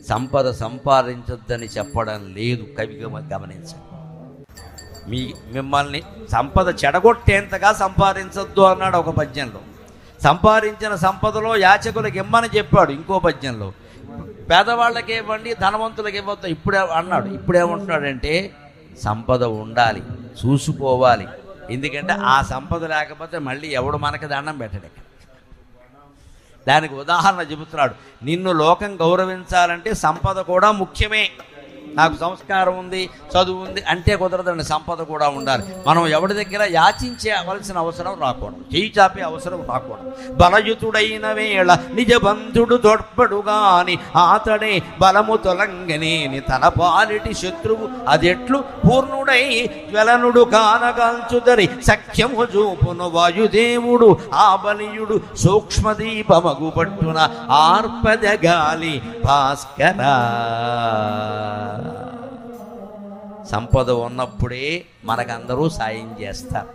సంపద సంపాదించొద్దని చెప్పడం లేదు. కవిగా గమనించండి. మిమ్మల్ని సంపద చెడగొట్టేంతగా సంపాదించొద్దు అన్నాడు ఒక పద్యంలో. సంపాదించిన సంపదలో యాచకులకు ఇమ్మని చెప్పాడు ఇంకో పద్యంలో. పేదవాళ్ళకి ఇవ్వండి, ధనవంతులకు ఇవ్వద్దు ఇప్పుడే అన్నాడు. ఇప్పుడేమంటున్నాడంటే సంపద ఉండాలి, చూసుకోవాలి. ఎందుకంటే ఆ సంపద లేకపోతే మళ్ళీ ఎవడు మనకి దండం పెట్టడు. దానికి ఉదాహరణ చెబుతున్నాడు. నిన్ను లోకం గౌరవించాలంటే సంపద కూడా ముఖ్యమే. నాకు సంస్కారం ఉంది, చదువు ఉంది అంటే కుదరదండి, సంపద కూడా ఉండాలి. మనం ఎవరి దగ్గర యాచించవలసిన అవసరం రాకూడదు, చేయి చాపే అవసరం రాకూడదు. బలయుతుడైన వేళ నిజ బంధుడు తోడ్పడుగాని ఆతడే బలము తొలంగనేని తన పాలిటి శత్రువు అదెట్లు పూర్ణుడై జ్వలనుడు కానగాల్చుదరి సఖ్యము చూపును వాయుదేవుడు ఆ బలియుడు సూక్ష్మదీపమగు పట్టున ఆర్పదగాలి భాస్కరా. సంపద ఉన్నప్పుడే మనకందరూ సాయం చేస్తారు.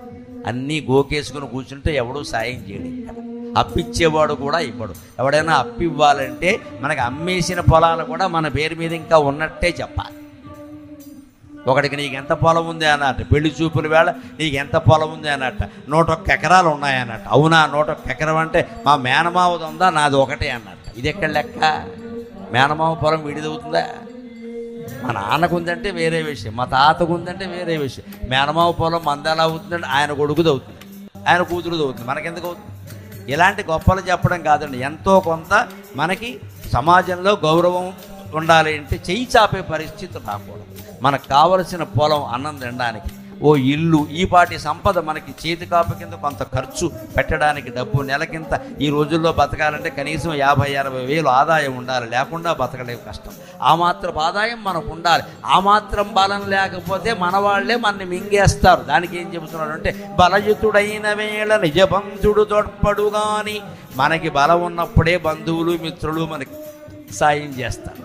అన్నీ గోకేసుకుని కూర్చుంటే ఎవడూ సాయం చేయడు. అప్పిచ్చేవాడు కూడా ఇవ్వడు. ఎవడైనా అప్పివ్వాలంటే మనకు అమ్మేసిన పొలాలు కూడా మన పేరు మీద ఇంకా ఉన్నట్టే చెప్పాలి. ఒకడికి నీకు ఎంత పొలం ఉంది అన్నట్ట, పెళ్లి చూపుల వేళ నీకు ఎంత పొలం ఉంది అన్నట్ట, 101 ఎకరాలు ఉన్నాయన్నట్ట. అవునా, 101 ఎకరం అంటే మా మేనమావది ఉందా, నాది ఒకటే అన్నట్ట. ఇది ఎక్కడ లెక్క? మేనమావ పొలం విడిదవుతుందా? మా నాన్నకు ఉందంటే వేరే విషయం, మా తాతకు ఉందంటే వేరే విషయం. మేనమావ పొలం మంద ఎలా అవుతుందంటే ఆయన కొడుకుది అవుతుంది, ఆయన కూతురుది అవుతుంది, మనకెందుకు అవుతుంది? ఇలాంటి గొప్పలు చెప్పడం కాదండి. ఎంతో కొంత మనకి సమాజంలో గౌరవం ఉండాలి అంటే చెయ్యి చాపే పరిస్థితి రాకూడదు. మనకు కావలసిన పొలం, అన్నం తినడానికి, ఓ ఇల్లు, ఈ పాటి సంపద మనకి చేతి కాపు కింద కొంత ఖర్చు పెట్టడానికి డబ్బు, నెలకింత. ఈ రోజుల్లో బతకాలంటే కనీసం 50-60 వేలు ఆదాయం ఉండాలి, లేకుండా బతకలేవు, కష్టం. ఆ మాత్రం ఆదాయం మనకు ఉండాలి. ఆ మాత్రం బలం లేకపోతే మన వాళ్ళే మనని మింగేస్తారు. దానికి ఏం చెబుతున్నాడు అంటే బలయుతుడైన వేళ నిజబంధుడు తోడ్పడుగాని. మనకి బలం ఉన్నప్పుడే బంధువులు మిత్రులు మనకి సాయం చేస్తారు.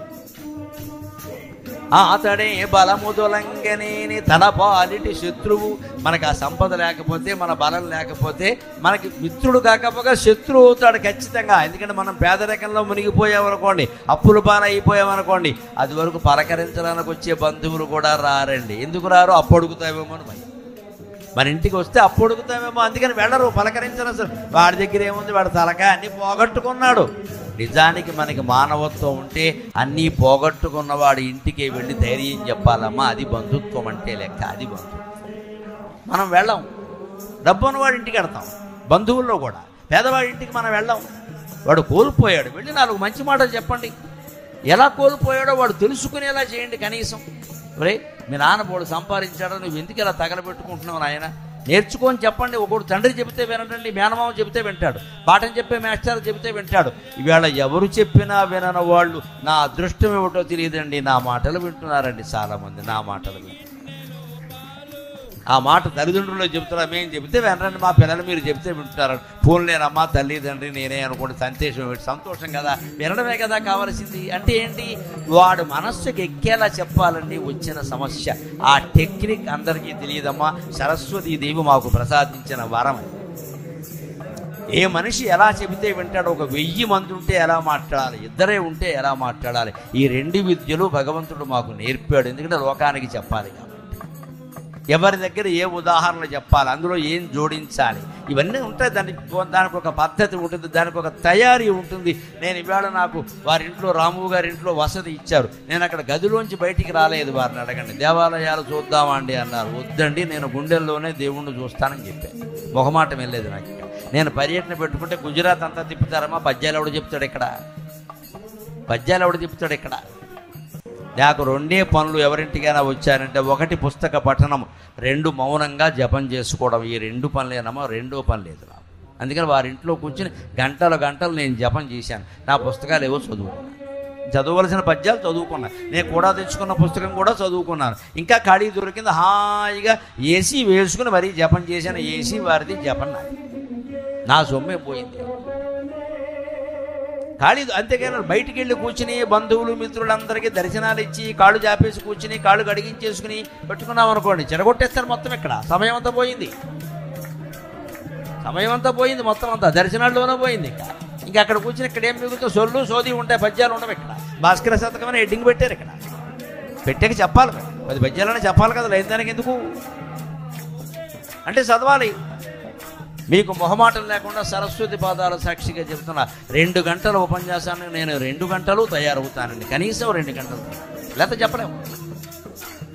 అతడే బలముదొలంగనేని తన పాలిటి శత్రువు. మనకు ఆ సంపద లేకపోతే, మన బలం లేకపోతే మనకి మిత్రుడు కాకపోగా శత్రువు అవుతాడు ఖచ్చితంగా. ఎందుకంటే మనం పేదరికంలో మునిగిపోయామనుకోండి, అప్పుల పాలు అయిపోయామనుకోండి, అది వరకు పలకరించడానికి వచ్చే బంధువులు కూడా రారండి. ఎందుకు రారు? అప్పు అడుగుతావేమో అని భయం. మన ఇంటికి వస్తే అప్పు అడుగుతామేమో, అందుకని వెళ్ళరు, పలకరించరు. అసలు వాడి దగ్గర ఏముంది, వాడి తలకాయ అన్నీ పోగొట్టుకున్నాడు. నిజానికి మనకి మానవత్వం ఉంటే అన్నీ పోగొట్టుకున్నవాడి ఇంటికి వెళ్ళి ధైర్యం చెప్పాలమ్మా, అది బంధుత్వం అంటే లెక్క. అది బంధుత్వం. మనం వెళ్ళాం, డబ్బు ఉన్నవాడి ఇంటికి వెళ్తాం. బంధువుల్లో కూడా పేదవాడి ఇంటికి మనం వెళ్ళాం. వాడు కోల్పోయాడు, వెళ్ళి 4 మంచి మాటలు చెప్పండి. ఎలా కోల్పోయాడో వాడు తెలుసుకునేలా చేయండి కనీసం. ఒరే, మీ నాన్న పోడు సంపాదించాడో, నువ్వు ఎందుకు ఇలా తగలబెట్టుకుంటున్నావు నాయన, నేర్చుకొని చెప్పండి. ఒకడు తండ్రి చెబితే వినడండి, మేనమామ చెబితే వింటాడు, పాఠం చెప్పే మాస్టర్ చెబితే వింటాడు. ఈవేళ ఎవరు చెప్పినా వినని వాళ్ళు, నా అదృష్టం ఏమిటో తెలియదండి, నా మాటలు వింటున్నారండి చాలామంది. నా మాటలు వింటున్నారు. ఆ మాట తల్లిదండ్రులు చెబుతారా, మేము చెబితే వినరండి, మా పిల్లలు మీరు చెబితే వింటున్నారండి. ఫోన్ లేనమ్మా, తల్లిదండ్రి నేనే అనుకోండి, సంతోషం కదా, వినడమే కదా కావాల్సింది. అంటే ఏంటి? వాడు మనస్సుకి ఎక్కేలా చెప్పాలండి వచ్చిన సమస్య. ఆ టెక్నిక్ అందరికీ తెలియదమ్మా. సరస్వతీదేవి మాకు ప్రసాదించిన వరం. ఏ మనిషి ఎలా చెబితే వింటాడో, ఒక 1000 మంది ఉంటే ఎలా మాట్లాడాలి, 2 ఉంటే ఎలా మాట్లాడాలి, ఈ 2 విద్యలు భగవంతుడు మాకు నేర్పాడు. ఎందుకంటే లోకానికి చెప్పాలి కాబట్టి. ఎవరి దగ్గర ఏ ఉదాహరణలు చెప్పాలి, అందులో ఏం జోడించాలి, ఇవన్నీ ఉంటాయి. దానికి ఒక పద్ధతి ఉంటుంది, దానికి ఒక తయారీ ఉంటుంది. నేను ఇవాళ నాకు వారింట్లో, రాము గారి ఇంట్లో వసతి ఇచ్చారు. నేను అక్కడ గదిలోంచి బయటికి రాలేదు. వారిని అడగండి, దేవాలయాలు చూద్దామా అండి అన్నారు. వద్దండి, నేను గుండెల్లోనే దేవుణ్ణి చూస్తానని చెప్పాను. మొహమాటం వెళ్ళలేదు నాకు. నేను పర్యటన పెట్టుకుంటే గుజరాత్ అంతా తిప్పుతారమ్మా, పద్యాలు ఎవడు చెప్తాడు ఇక్కడ? పద్యాలు ఎవడు చెప్తాడు ఇక్కడ? నాకు 2 పనులు ఎవరింటికైనా వచ్చారంటే, 1 పుస్తక పఠనం, 2 మౌనంగా జపం చేసుకోవడం. ఈ 2 పనులేనమ్మా, 2వ పని లేదు నాకు. అందుకని వారింట్లో కూర్చుని గంటలు నేను జపం చేశాను. నా పుస్తకాలు ఏవో చదువుకున్నాను, చదవలసిన పద్యాలు చదువుకున్నాను. నేను కూడా తెచ్చుకున్న పుస్తకం కూడా చదువుకున్నాను. ఇంకా ఖాళీ దొరికింది, హాయిగా ఏసీ వేసుకుని మరీ జపం చేశాను. ఏసీ వారిది, జపం నాది. నా సొమ్మే పోయింది. ఖాళీ. అంతేగాని బయటికి వెళ్ళి కూర్చుని బంధువులు మిత్రులందరికీ దర్శనాలు ఇచ్చి కాళ్ళు జాపేసి కూర్చుని కాళ్ళు కడిగించేసుకుని పెట్టుకున్నాం అనుకోండి, చెడగొట్టేస్తారు మొత్తం. ఇక్కడ సమయం అంతా పోయింది, మొత్తం అంతా దర్శనాల్లోనే పోయింది. ఇంకా అక్కడ కూర్చుని ఇక్కడ ఏం మిగులుతో సొల్లు సోది ఉంటాయి, పద్యాలు ఉండవు. ఇక్కడ భాస్కర శతకం అని హెడ్డింగ్ పెట్టారు. ఇక్కడ పెట్టాక చెప్పాలి, 10 పద్యాలని చెప్పాలి కదా, లేని దానికి ఎందుకు అంటే చదవాలి. మీకు మొహమాటం లేకుండా సరస్వతి పాదాల సాక్షిగా చెబుతున్నా, 2 గంటల ఉపన్యాసాన్ని నేను 2 గంటలు తయారవుతానండి, కనీసం 2 గంటలు, లేకపోతే చెప్పలేము.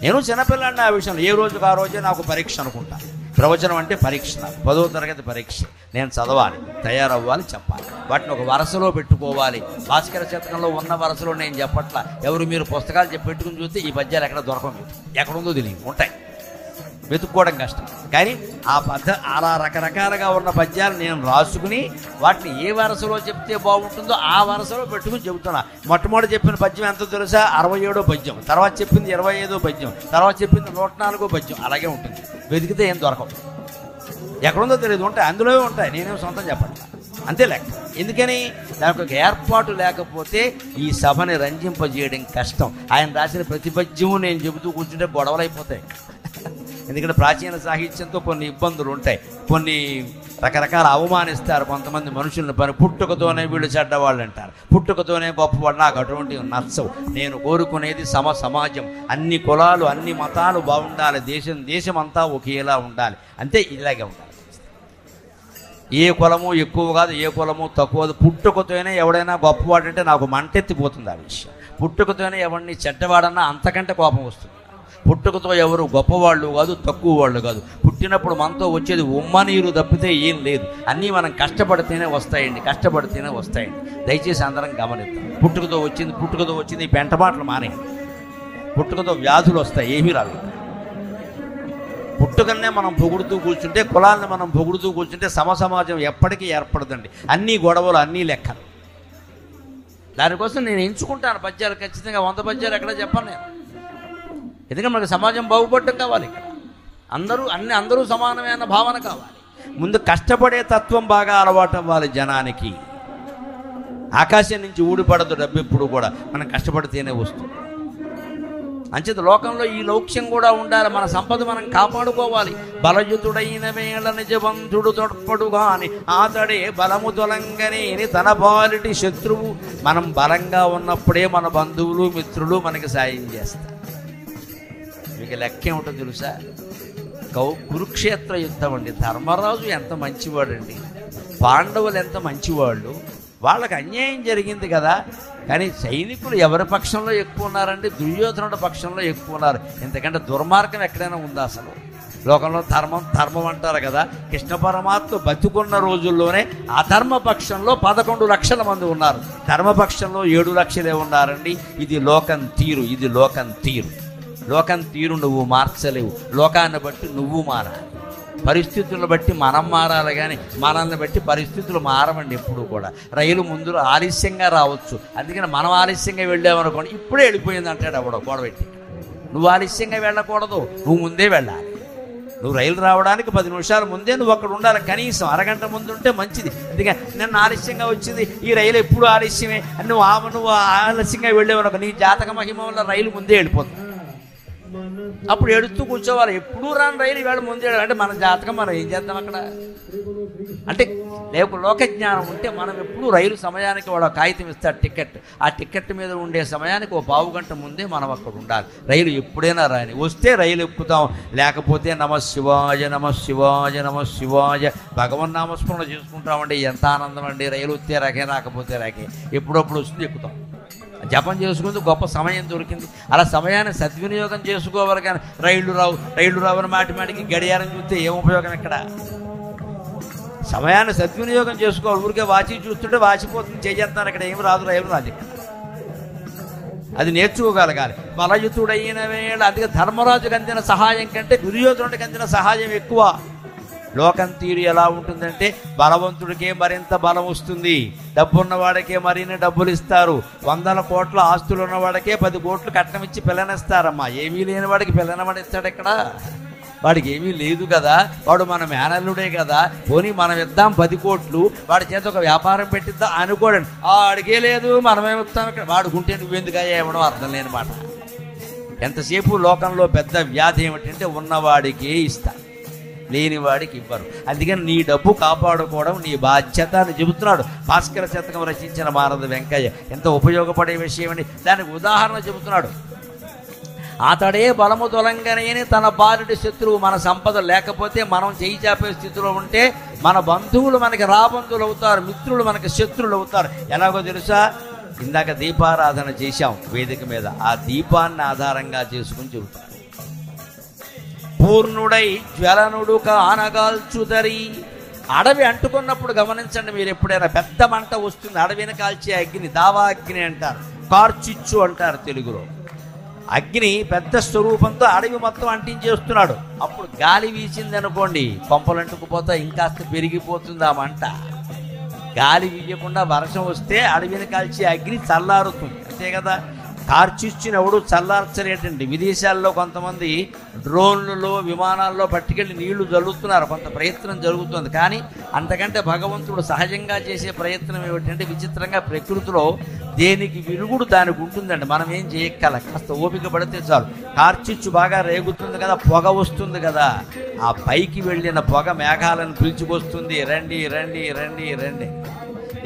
నేను చిన్నపిల్లాడిని ఆ విషయంలో, ఏ రోజుకు ఆ రోజే నాకు పరీక్ష అనుకుంటా. ప్రవచనం అంటే పరీక్ష, 10వ తరగతి పరీక్ష. నేను చదవాలి, తయారవ్వాలి, చెప్పాలి, వాటిని ఒక వరుసలో పెట్టుకోవాలి. భాస్కర శతకంలో ఉన్న వరుసలో నేను చెప్పట్లా. ఎవరు మీరు పుస్తకాలు పెట్టుకుని చూస్తే ఈ పద్యాలు ఎక్కడ దొరకవు, ఎక్కడుందో తెలియదు, ఉంటాయి, వెతుక్కోవడం కష్టం. కానీ అలా రకరకాలుగా ఉన్న పద్యాలు నేను రాసుకుని వాటిని ఏ వరుసలో చెప్తే బాగుంటుందో ఆ వరుసలో పెట్టుకుని చెబుతున్నా. మొట్టమొదటి చెప్పిన పద్యం ఎంత తెలుసా? 67వ పద్యం. తర్వాత చెప్పింది 25వ పద్యం. తర్వాత చెప్పింది 104వ పద్యం. అలాగే ఉంటుంది, వెతికితే ఏం దొరకవు, ఎక్కడుందో తెలియదు, ఉంటాయి, అందులో ఉంటాయి, నేనేం సొంతం చెప్పండి, అంతే లెక్క. ఎందుకని? దానికి ఒక ఏర్పాటు లేకపోతే ఈ సభని రంజింపజేయడం కష్టం. ఆయన రాసిన ప్రతి పద్యము నేను చెబుతూ కూర్చుంటే గొడవలు అయిపోతాయి. ఎందుకంటే ప్రాచీన సాహిత్యంతో కొన్ని ఇబ్బందులు ఉంటాయి, కొన్ని రకరకాల అవమానిస్తారు కొంతమంది మనుషులను. పుట్టుకతోనే వీళ్ళు చెడ్డవాళ్ళు అంటారు, పుట్టుకతోనే గొప్పవాళ్ళు. నాకు అటువంటి నచ్చవు. నేను కోరుకునేది సమాజం, అన్ని కులాలు అన్ని మతాలు బాగుండాలి, దేశం అంతా ఒకేలా ఉండాలి, అంతే, ఇలాగే ఉండాలి. ఏ కులము ఎక్కువ కాదు, ఏ కులము తక్కువ కాదు. పుట్టుకతోనే ఎవడైనా గొప్పవాడంటే నాకు మంటెత్తిపోతుంది ఆ విషయం. పుట్టుకతోనే ఎవరిని చెడ్డవాడన్నా అంతకంటే కోపం వస్తుంది. పుట్టుకతో ఎవరు గొప్పవాళ్ళు కాదు, తక్కువ వాళ్ళు కాదు. పుట్టినప్పుడు మనతో వచ్చేది ఉమ్మనీరు తప్పితే ఏం లేదు. అన్నీ మనం కష్టపడితేనే వస్తాయండి, కష్టపడితేనే వస్తాయండి. దయచేసి అందరం గమనిద్దాం. పుట్టుకతో వచ్చింది ఈ పెంట మాటలు మానేయండి. పుట్టుకతో వ్యాధులు వస్తాయి, ఏమీ రాలేదు. పుట్టుకనే మనం పొగుడుతూ కూర్చుంటే, కులాన్ని మనం పొగుడుతూ కూర్చుంటే సమాజం ఎప్పటికీ ఏర్పడదండి. అన్నీ గొడవలు, అన్నీ లెక్కలు. దానికోసం నేను ఎంచుకుంటాను పద్యాలు, ఖచ్చితంగా 100 పద్యాలు ఎక్కడ చెప్పను నేను. ఎందుకంటే మనకు సమాజం బాగుపడటం కావాలి. ఇక్కడ అందరూ సమానమైన భావన కావాలి. ముందు కష్టపడే తత్వం బాగా అలవాటు అవ్వాలి జనానికి. ఆకాశం నుంచి ఊడిపడదు డబ్బు ఎప్పుడు కూడా, మనం కష్టపడితేనే వస్తుంది. అంచేత లోకంలో ఈ లౌక్యం కూడా ఉండాలి. మన సంపద మనం కాపాడుకోవాలి. బలయుతుడైన వేళ నిజబంధుడు తొడ్పడుగా అని ఆతడే బలము తొలంగని తన బాలిటి శత్రువు. మనం బలంగా ఉన్నప్పుడే మన బంధువులు మిత్రులు మనకి సాయం చేస్తారు. మీకు లెక్క ఏమిటో తెలుసా? కురుక్షేత్ర యుద్ధం అండి. ధర్మరాజు ఎంత మంచివాడండి, పాండవులు ఎంత మంచివాళ్ళు. వాళ్ళకి అన్యాయం జరిగింది కదా, కానీ సైనికులు ఎవరి పక్షంలో ఎక్కువ ఉన్నారండి? దుర్యోధనుడి పక్షంలో ఎక్కువ ఉన్నారు. ఎందుకంటే దుర్మార్గం ఎక్కడైనా ఉందా అసలు? లోకంలో ధర్మం అంటారు కదా. కృష్ణ పరమాత్మ బతుకున్న రోజుల్లోనే అధర్మ పక్షంలో 11 లక్షల మంది ఉన్నారు, ధర్మపక్షంలో 7 లక్షలే ఉన్నారండి. ఇది లోకం తీరు, ఇది లోకం తీరు. లోకం తీరు నువ్వు మార్చలేవు. లోకాన్ని బట్టి నువ్వు మారాలి, పరిస్థితులను బట్టి మనం మారాలి, కానీ మనల్ని బట్టి పరిస్థితులు మారవండి ఎప్పుడు కూడా. రైలు ముందు ఆలస్యంగా రావచ్చు, అందుకని మనం ఆలస్యంగా వెళ్ళామనుకోండి ఇప్పుడే వెళ్ళిపోయింది అంటాడు ఎవడో గొడవెట్టి. నువ్వు ఆలస్యంగా వెళ్ళకూడదు, నువ్వు ముందే వెళ్ళాలి. నువ్వు రైలు రావడానికి 10 నిమిషాల ముందే నువ్వు అక్కడ ఉండాలి, కనీసం అరగంట ముందు ఉంటే మంచిది. అందుకని నిన్న ఆలస్యంగా వచ్చింది, ఈ రైలు ఎప్పుడు ఆలస్యమే అని నువ్వు ఆలస్యంగా వెళ్ళేవనుకో నీ జాతక మహిమ వల్ల రైలు ముందే వెళ్ళిపోతుంది. అప్పుడు ఏడుస్తూ కూర్చోవాలి, ఎప్పుడూ రాని రైలు ఈవేళ ముందే. అంటే మన జాతకం మనం ఏం చేద్దాం అక్కడ? అంటే లోక జ్ఞానం ఉంటే మనం ఎప్పుడు రైలు సమయానికి వాడు కాగితం ఇస్తాడు టికెట్, ఆ టికెట్ మీద ఉండే సమయానికి 1 పావు గంట ముందే మనం అక్కడ ఉండాలి. రైలు ఎప్పుడైనా రాని, వస్తే రైలు ఎక్కుతాం, లేకపోతే నమ శివాయ నమ శివాయ నమ శివాయ భగవన్ నామస్మరణ చేసుకుంటామండి. ఎంత ఆనందం అండి! రైలు వస్తే రాకే, రాకపోతే రాకే, ఎప్పుడప్పుడు వస్తుంది ఎక్కుతాం. జపం చేసుకుంది గొప్ప సమయం దొరికింది. అలా సమయాన్ని సద్వినియోగం చేసుకోవాలి, కానీ రైళ్లు రావు అని మాటికి గడియారం చూస్తే ఏం ఉపయోగం? ఇక్కడ సమయాన్ని సద్వినియోగం చేసుకోవాలి. ఊరికే వాచి చూస్తుంటే వాచిపోతుంది, చేసేస్తారు. ఇక్కడ ఏమి రాదు, రైలు రాదు. ఇక్కడ అది నేర్చుకోగలగాలి. బలయుతుడైన వేళ, అందుకే ధర్మరాజుకి అందిన సహాయం కంటే దుర్యోధనుడికి అందిన సహాయం ఎక్కువ. లోకం తీరు ఎలా ఉంటుందంటే, బలవంతుడికే మరింత బలం వస్తుంది, డబ్బున్నవాడికే మరిన్ని డబ్బులు ఇస్తారు. 100 కోట్ల ఆస్తులు ఉన్నవాడికే 10 కోట్లు కట్నం ఇచ్చి పిల్లనిస్తారమ్మా. ఏమీ లేని వాడికి పిల్లనవాడు ఇస్తాడు ఎక్కడ? వాడికి ఏమీ లేదు కదా, వాడు మన మేనల్లుడే కదా, పోనీ మనం ఇద్దాం 10 కోట్లు, వాడి చేత ఒక వ్యాపారం పెట్టిద్దాం అనుకోడండి. వాడికే లేదు, మనమేమిస్తాం ఇక్కడ, వాడుకుంటే నువ్వెందుకు ఇవ్వడం? అర్థం లేని మాట. ఎంతసేపు లోకంలో పెద్ద వ్యాధి ఏమిటంటే ఉన్నవాడికే ఇస్తా, లేనివాడికి ఇవ్వరు. అందుకని నీ డబ్బు కాపాడుకోవడం నీ బాధ్యత అని చెబుతున్నాడు భాస్కర శతకం రచించిన మారద వెంకయ్య. ఎంత ఉపయోగపడే విషయం అని దానికి ఉదాహరణ చెబుతున్నాడు. అతడే బలము తొలంగనేని తన బాలుడి శత్రువు. మన సంపద లేకపోతే మనం చేయి చాపే స్థితిలో ఉంటే మన బంధువులు మనకి రాబంధువులు అవుతారు, మిత్రులు మనకి శత్రువులు అవుతారు. ఎలాగో తెలుసా? ఇందాక దీపారాధన చేశాం వేదిక మీద, ఆ దీపాన్ని ఆధారంగా చేసుకుని చెబుతారు. పూర్ణుడై జ్వలనుడు కానగాల్చుదరి. అడవి అంటుకున్నప్పుడు గమనించండి మీరు, ఎప్పుడైనా పెద్ద మంట వస్తుంది, అడవిని కాల్చే అగ్ని దావా అగ్ని అంటారు, కార్చిచ్చు అంటారు తెలుగులో. అగ్ని పెద్ద స్వరూపంతో అడవి మొత్తం అంటించేస్తున్నాడు. అప్పుడు గాలి వీసింది అనుకోండి, కొంపలంటుకుపోతా ఇంకాస్త పెరిగిపోతుంది ఆ మంట. గాలి వీయకుండా వర్షం వస్తే అడవిని కాల్చే అగ్ని చల్లారుతుంది, అంతే కదా. కార్చిచ్చుని ఎవడు చల్లార్చలేటండి. విదేశాల్లో కొంతమంది డ్రోన్లలో విమానాల్లో పట్టుకెళ్ళి నీళ్లు జల్లుతున్నారు, కొంత ప్రయత్నం జరుగుతుంది. కానీ అంతకంటే భగవంతుడు సహజంగా చేసే ప్రయత్నం ఏమిటంటే, విచిత్రంగా ప్రకృతిలో దేనికి విరుగుడు దానికి ఉంటుందండి. మనం ఏం చేయక్కల, కాస్త ఓపిక పడితే చాలు. కార్చిచ్చు బాగా రేగుతుంది కదా, పొగ వస్తుంది కదా, ఆ పైకి వెళ్ళిన పొగ మేఘాలను పిలుచుకొస్తుంది. రండి రండి రండి రండి,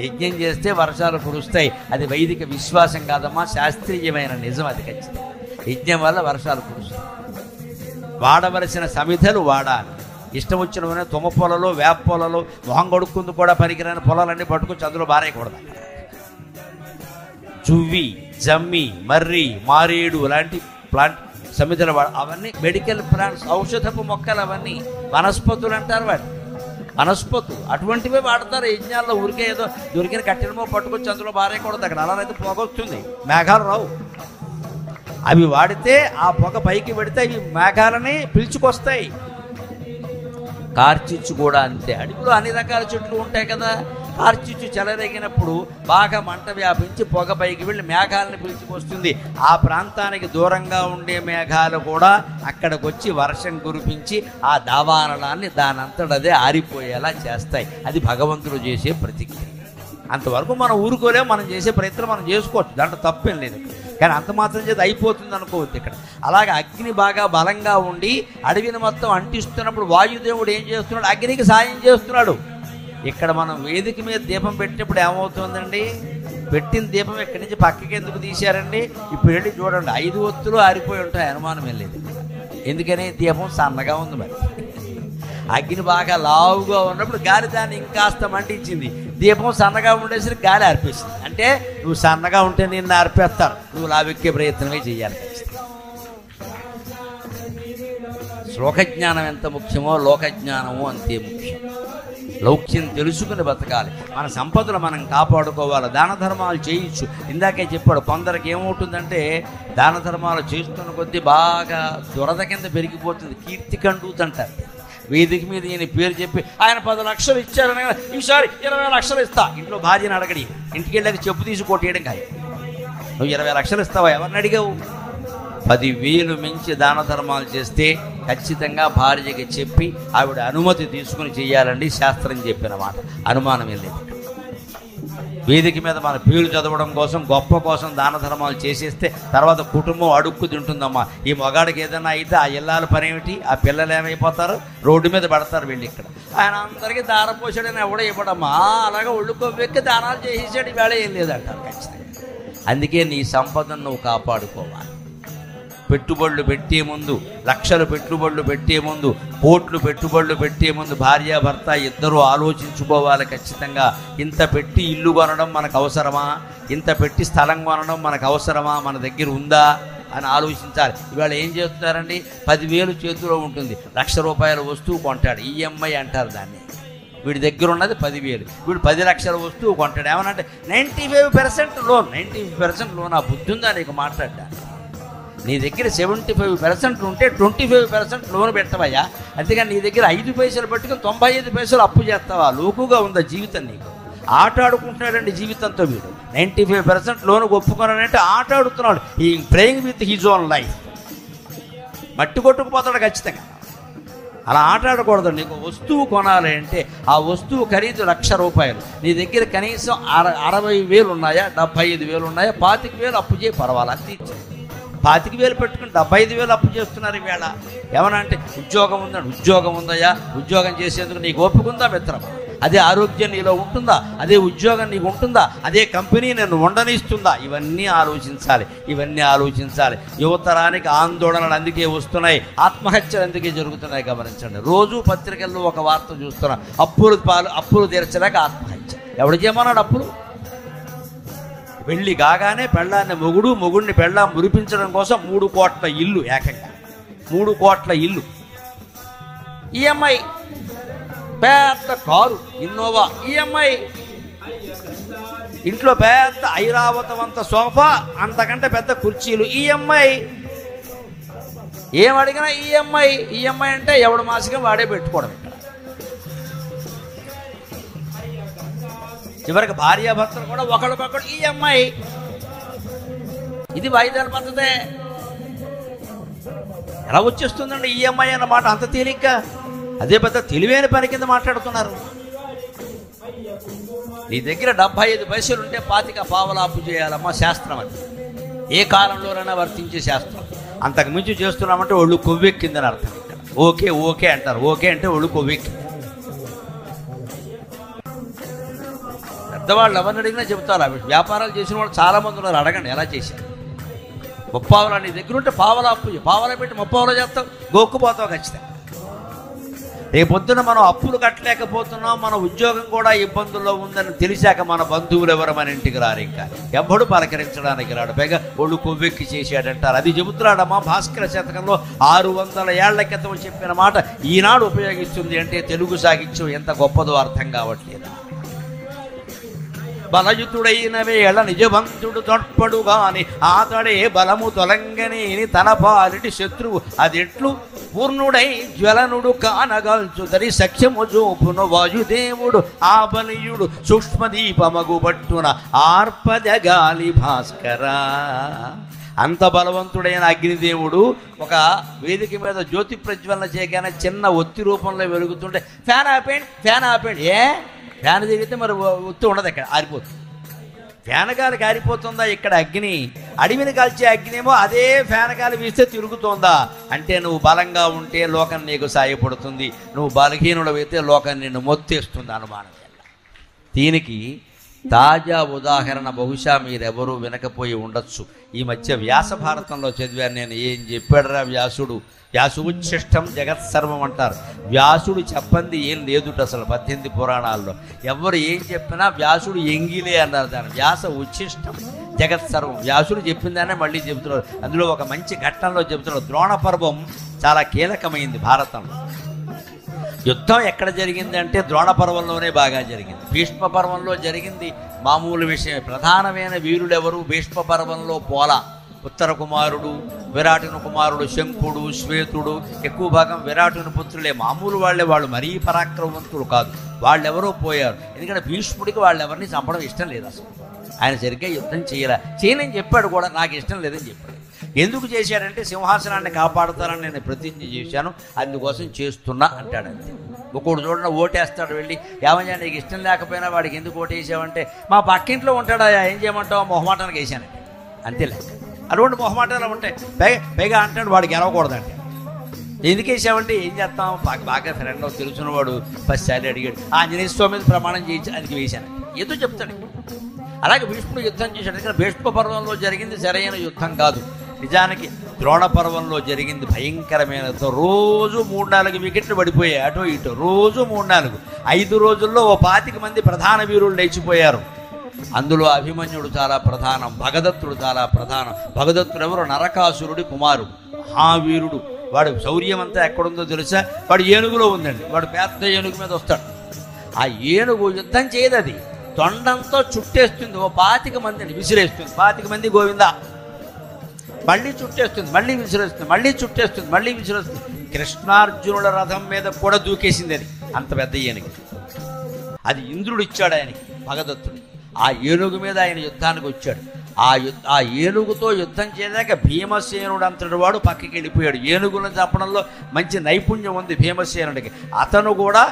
యజ్ఞం చేస్తే వర్షాలు కురుస్తాయి. అది వైదిక విశ్వాసం కాదమ్మా, శాస్త్రీయమైన నిజం అది. ఖచ్చితంగా యజ్ఞం వల్ల వర్షాలు కురుస్తాయి. వాడవలసిన సమిధలు వాడాలి. ఇష్టం వచ్చిన తుమ్మ పొలలో వేప పొలలో మొహం కొడుకుంది కూడా పనికిరాని పొలాలన్నీ పట్టుకొచ్చి అందులో బారేయకూడదు. చువ్వి, జమ్మి, మర్రి, మారేడు లాంటి ప్లాంట్ సమిధలు అవన్నీ మెడికల్ ప్లాంట్స్, ఔషధపు మొక్కలు, అవన్నీ వనస్పతులు అంటారు వాటి. వనస్పతులు అటువంటివే వాడతారు యజ్ఞాల్లో. ఊరికే ఏదో దొరికిన కట్టెలమో పట్టుకొచ్చి అందులో బారేయకూడదు. అక్కడ అలానైతే పొగ వస్తుంది, మేఘాలు రావు. అవి వాడితే ఆ పొగ పైకి పెడితే అవి మేఘాలని పిలుచుకొస్తాయి. కార్చిచ్చు కూడా అంతే. అడవిలో అన్ని రకాల చెట్లు ఉంటాయి కదా. కార్చిచ్చు చెలరేగినప్పుడు బాగా మంట వ్యాపించి పొగ పైకి వెళ్ళి మేఘాలను పిలుచుకొస్తుంది. ఆ ప్రాంతానికి దూరంగా ఉండే మేఘాలు కూడా అక్కడికి వచ్చి వర్షం కురిపించి ఆ దావానలాన్ని దానంతటదే ఆరిపోయేలా చేస్తాయి. అది భగవంతుడు చేసే ప్రతిజ్ఞ. అంతవరకు మనం ఊరుకోలేము, మనం చేసే ప్రయత్నం మనం చేసుకోవచ్చు, దాంట్లో తప్పేం లేదు. కానీ అంత మాత్రం చేత అయిపోతుంది అనుకోవద్దు ఇక్కడ. అలాగే అగ్ని బాగా బలంగా ఉండి అడవిని మొత్తం అంటిస్తున్నప్పుడు వాయుదేవుడు ఏం చేస్తున్నాడు? అగ్నికి సాయం చేస్తున్నాడు. ఇక్కడ మనం వేదిక మీద దీపం పెట్టినప్పుడు ఏమవుతుందండి? పెట్టిన దీపం ఇక్కడి నుంచి పక్కకి ఎందుకు తీశారండి? ఇప్పుడు వెళ్ళి చూడండి, 5 ఒత్తులు ఆరిపోయి ఉంటాయి, అనుమానం ఏం లేదు. ఎందుకని? దీపం సన్నగా ఉంది. మరి అగ్ని బాగా లావుగా ఉన్నప్పుడు గాలి దాన్ని ఇంకాస్త మండించింది. దీపం సన్నగా ఉండేసరికి గాలి ఆర్పేసింది. అంటే నువ్వు సన్నగా ఉంటే నిన్ను ఆర్పేస్తారు, నువ్వు లావెక్కే ప్రయత్నమే చేయాలి. శ్లోకజ్ఞానం ఎంత ముఖ్యమో లోకజ్ఞానము అంతే ముఖ్యం. లౌక్యం తెలుసుకుని బతకాలి. మన సంపదలు మనం కాపాడుకోవాలి. దాన ధర్మాలు చేయొచ్చు. ఇందాకే చెప్పాడు, కొందరికి ఏమవుతుందంటే దాన ధర్మాలు చేస్తున్న కొద్దీ బాగా దురద కింద పెరిగిపోతుంది. కీర్తి కండూతంటారు. వేదిక మీద ఈయన పేరు చెప్పి ఆయన 10 లక్షలు ఇచ్చారని, ఈసారి 20 లక్షలు ఇస్తా. ఇంట్లో భార్యను అడగడి, ఇంటికి వెళ్ళాక చెప్పు తీసి కొట్టేయడం కాదు. నువ్వు 20 లక్షలు ఇస్తావా? ఎవరిని అడిగావు? 10,000 మించి దాన ధర్మాలు చేస్తే ఖచ్చితంగా భార్యకి చెప్పి ఆవిడ అనుమతి తీసుకుని చేయాలండి, శాస్త్రం చెప్పిన మాట. అనుమానం ఏం లేదు. వేదిక మీద మన పేరు చదవడం కోసం, గొప్ప కోసం దాన ధర్మాలు చేసేస్తే తర్వాత కుటుంబం అడుక్కు తింటుందమ్మా. ఈ మగాడికి ఏదైనా అయితే ఆ ఇల్లాల పని ఏమిటి? ఆ పిల్లలు ఏమైపోతారు? రోడ్డు మీద పడతారు వెళ్ళి. ఇక్కడ ఆయన అందరికీ దారపోసాడని ఎవడో ఇవ్వడమ్మా, అలాగే ఒళ్ళుకోవెక్కి దానాలు చేసేసాడు, వేళ ఏం లేదంటారు ఖచ్చితంగా. అందుకే నీ సంపదను నువ్వు కాపాడుకోవాలి. పెట్టుబడులు పెట్టే ముందు, లక్షలు పెట్టుబడులు పెట్టే ముందు, కోట్లు పెట్టుబడులు పెట్టే ముందు భార్యాభర్త ఇద్దరూ ఆలోచించుకోవాలి ఖచ్చితంగా. ఇంత పెట్టి ఇల్లు కొనడం మనకు అవసరమా? ఇంత పెట్టి స్థలం కొనడం మనకు అవసరమా? మన దగ్గర ఉందా అని ఆలోచించాలి. ఇవాళ ఏం చేస్తున్నారండి? 10,000 చేతిలో ఉంటుంది, ₹1,00,000 వస్తువు కొంటాడు, ఈఎంఐ అంటారు దాన్ని. వీడి దగ్గర ఉన్నది 10,000, వీడు 10 లక్షల వస్తువు కొంటాడు. ఏమనంటే 95% లోన్. 95% లోన్. ఆ బుద్ధి ఉందా నీకు మాట్లాడ్డా? నీ దగ్గర 75% ఉంటే 25% లోన్ పెట్టవయ్యా. అంతేగాని నీ దగ్గర 5 పైసలు పట్టుకుని 95 పైసలు అప్పు చేస్తావా? లోకుగా ఉందా జీవితం నీకు? ఆట ఆడుకుంటున్నాడండి జీవితంతో వీడు. 95% లోన్ ఒప్పుకున్నాడంటే ఆట ఆడుతున్నాడు. ఈ playing with his own life. మట్టి కొట్టుకుపోతాడు ఖచ్చితంగా. అలా ఆట ఆడకూడదు. నీకు వస్తువు కొనాలి అంటే ఆ వస్తువు ఖరీదు ₹1,00,000. నీ దగ్గర కనీసం 60,000 ఉన్నాయా, 75,000 ఉన్నాయా, 25,000 అప్పు చేయి, పర్వాలా, తీర్చు. 25,000 పెట్టుకుని 75,000 అప్పు చేస్తున్నారు ఈవేళ. ఏమన్నా అంటే ఉద్యోగం ఉందండి, ఉద్యోగం ఉందయ్యా, ఉద్యోగం చేసేందుకు నీకు ఓపిక ఉందా మిత్రం? అదే ఆరోగ్యం నీలో ఉంటుందా? అదే ఉద్యోగం నీకు ఉంటుందా? అదే కంపెనీ నేను ఉండనిస్తుందా? ఇవన్నీ ఆలోచించాలి. యువతరానికి ఆందోళనలు అందుకే వస్తున్నాయి, ఆత్మహత్యలు అందుకే జరుగుతున్నాయి. గమనించండి, రోజు పత్రికల్లో ఒక వార్త చూస్తున్నా, అప్పులు తీర్చలేక ఆత్మహత్య. ఎవడు చేయమన్నాడు అప్పులు? వెళ్ళి కాగానే పెళ్ళాన్ని మొగుడిని పెళ్ళాం మురిపించడం కోసం 3 కోట్ల ఇల్లు, ఏకంగా 3 కోట్ల ఇల్లు, ఈఎంఐ, పెద్ద కారు ఇన్నోవా ఈఎంఐ, ఇంట్లో పెద్ద ఐరావతవంత సోఫా, అంతకంటే పెద్ద కుర్చీలు ఈఎంఐ, ఏమడిగినా ఈఎంఐ అంటే ఎవడు మాసిగా వాడే పెట్టుకోవడం. చివరికి భార్యాభర్తలు కూడా ఒకరికొకరు ఈఎంఐ. ఇది వాయిదాల పద్ధతే. ఎలా వచ్చేస్తుందండి ఈఎంఐ అన్నమాట అంత తేలిగ్గా? అదే పెద్ద తెలివైన పని కింద మాట్లాడుతున్నారు. నీ దగ్గర 75 పైసలు ఉంటే 25 పావలా అప్పు చేయాలమ్మా, శాస్త్రం అది. ఏ కాలంలోనైనా వర్తించే శాస్త్రం. అంతకు మించి చేస్తున్నామంటే ఒళ్ళు కొవ్వెక్కిందని అర్థం. ఇక్కడ ఓకే అంటారు. ఓకే అంటే ఒళ్ళు కొవ్వెక్కింది. పెద్దవాళ్ళు ఎవరిని అడిగినా చెబుతారు. వ్యాపారాలు చేసిన వాళ్ళు చాలామంది ఉన్నారు, అడగండి ఎలా చేశారు. 30 పావలా నీ దగ్గర ఉంటే పావలా అప్పు, పావలా పెట్టి 30 పావలా చేస్తావు, గోక్కుపోతావు ఖచ్చితంగా. రేపొద్దున మనం అప్పులు కట్టలేకపోతున్నాం, మన ఉద్యోగం కూడా ఇబ్బందుల్లో ఉందని తెలిసాక మన బంధువులు ఎవరు మన ఇంటికి రారు, ఇంకా ఎవ్వడు పలకరించడానికి రాడు, పైగా ఒళ్ళు కొవ్వెక్కి చేశాడంటారు. అది చెబుతున్నాడమ్మా భాస్కర శతకంలో 600 ఏళ్ల క్రితం చెప్పిన మాట ఈనాడు ఉపయోగిస్తుంది అంటే తెలుగు సాహిత్యం ఎంత గొప్పదో అర్థం కావట్లేదు. బలయుతుడైన వేళ నిజవంతుడు తొట్పడు గాని ఆతడే బలము తొలంగనేని తన పాలిటి శత్రువు అదెట్లు పూర్ణుడై జ్వలనుడు కానగల్చుదరి సఖ్యము చూపును వాయుదేవుడు ఆ బలియుడు సూక్ష్మదీపమగు పట్టున ఆర్పదగాలి భాస్కరా. అంత బలవంతుడైన అగ్నిదేవుడు ఒక వేదిక మీద జ్యోతి ప్రజ్వలన చేయగానే చిన్న ఒత్తి రూపంలో వెలుగుతుంటే ఫ్యాన్ ఆపేయండి. ఫ్యాన్ తిరిగితే మరి ఒత్తి ఉండదు, ఇక్కడ ఆరిపోతుంది. ఫ్యాన్ గాలి కారిపోతుందా? ఇక్కడ అగ్ని, అడవిని కాల్చే అగ్నేమో అదే ఫ్యాన్ గాలి వీస్తే తిరుగుతోందా? అంటే నువ్వు బలంగా ఉంటే లోకం నీకు సాయపడుతుంది, నువ్వు బలహీనుడవైతే లోకం నిన్ను మొత్తేస్తుంది అనుమానం. దీనికి తాజా ఉదాహరణ బహుశా మీరెవరూ వినకపోయి ఉండొచ్చు. ఈ మధ్య వ్యాస భారతంలో చదివాను నేను. ఏం చెప్పాడురా వ్యాసుడు? వ్యాసుచ్చిష్టం జగత్సర్వం అంటారు. వ్యాసుడు చెప్పంది ఏం లేదుట అసలు 18 పురాణాల్లో. ఎవరు ఏం చెప్పినా వ్యాసుడు ఎంగిలే అన్నారు దాన్ని. వ్యాస ఉచ్చిష్టం జగత్సర్వం. వ్యాసుడు చెప్పిందానే మళ్ళీ చెబుతున్నారు. అందులో ఒక మంచి ఘట్టంలో చెబుతున్నారు. ద్రోణ పర్వం చాలా కీలకమైంది భారతంలో. యుద్ధం ఎక్కడ జరిగింది అంటే ద్రోణ పర్వంలోనే బాగా జరిగింది. భీష్మ పర్వంలో జరిగింది మామూలు విషయం. ప్రధానమైన వీరుడు ఎవరు? భీష్మ పర్వంలో పోలా, ఉత్తర కుమారుడు, విరాటుని కుమారుడు శంఖుడు, శ్వేతుడు, ఎక్కువ భాగం విరాటుని పుత్రులే. మామూలు వాళ్ళు మరీ పరాక్రమవంతులు కాదు. వాళ్ళెవరో పోయారు. ఎందుకంటే భీష్ముడికి వాళ్ళెవరిని చంపడం ఇష్టం లేదు అసలు. ఆయన సరిగ్గా యుద్ధం చేయనని చెప్పాడు కూడా. నాకు ఇష్టం లేదని చెప్పాడు. ఎందుకు చేశాడంటే సింహాసనాన్ని కాపాడుతానని నేను ప్రతిజ్ఞ చేశాను, అందుకోసం చేస్తున్నా అంటాడు. అంతే. ఒకడు చూడండి ఓటేస్తాడు, వెళ్ళి ఏమయ్యా నీకు ఇష్టం లేకపోయినా వాడికి ఎందుకు ఓటేసావంటే మా పక్కింట్లో ఉంటాడా, ఏం చేయమంటావు, మొహమాటానికి వేసానంటే. అంతేలే, అటువంటి మొహమాటాలు ఉంటాయి. పైగా అంటాడు వాడికి గెలవకూడదంటే. ఎందుకు వేసావంటే ఏం చేస్తాం, బాగా ఫ్రెండ్ తెలుసున్న వాడు 10 సార్లు అడిగాడు, ఆంజనేయ స్వామి మీద ప్రమాణం చేయించి అందుకు వేశానంటే ఏదో చెప్తాడు. అలాగే భీష్ముడు యుద్ధం చేశాడు. కానీ భీష్మ పర్వంలో జరిగింది సరైన యుద్ధం కాదు. నిజానికి ద్రోణ పర్వంలో జరిగింది భయంకరమైన. రోజు 3-4 వికెట్లు పడిపోయాయి అటో ఇటో, రోజు 3-4. 5 రోజుల్లో 25 మంది ప్రధాన వీరులు లేచిపోయారు. అందులో అభిమన్యుడు చాలా ప్రధానం, భగదత్తుడు చాలా ప్రధానం. భగదత్తుడు ఎవరు? నరకాసురుడి కుమారుడు, మహావీరుడు. వాడు శౌర్యం అంతా ఎక్కడుందో తెలుసా? వాడు ఏనుగులో ఉందండి. వాడు పెద్ద ఏనుగు మీద వస్తాడు. ఆ ఏనుగు యుద్ధం చేయదు, అది తొండంతో చుట్టేస్తుంది. 25 మందిని విసిరేస్తుంది. 25 మంది గోవిందా, మళ్ళీ చుట్టేస్తుంది, మళ్ళీ విసిరేస్తుంది, మళ్ళీ చుట్టేస్తుంది, మళ్ళీ విసిరేస్తుంది. కృష్ణార్జునుల రథం మీద కూడా దూకేసింది అది, అంత పెద్ద ఏనుగు. అది ఇంద్రుడు ఇచ్చాడు ఆయనకి, భగదత్తుడు. ఆ ఏనుగు మీద ఆయన యుద్ధానికి వచ్చాడు. ఆ ఏనుగుతో యుద్ధం చేయలేక భీమసేనుడు అంతటి వాడు పక్కకి వెళ్ళిపోయాడు. ఏనుగులను చంపడంలో మంచి నైపుణ్యం ఉంది భీమసేనుడికి. అతను కూడా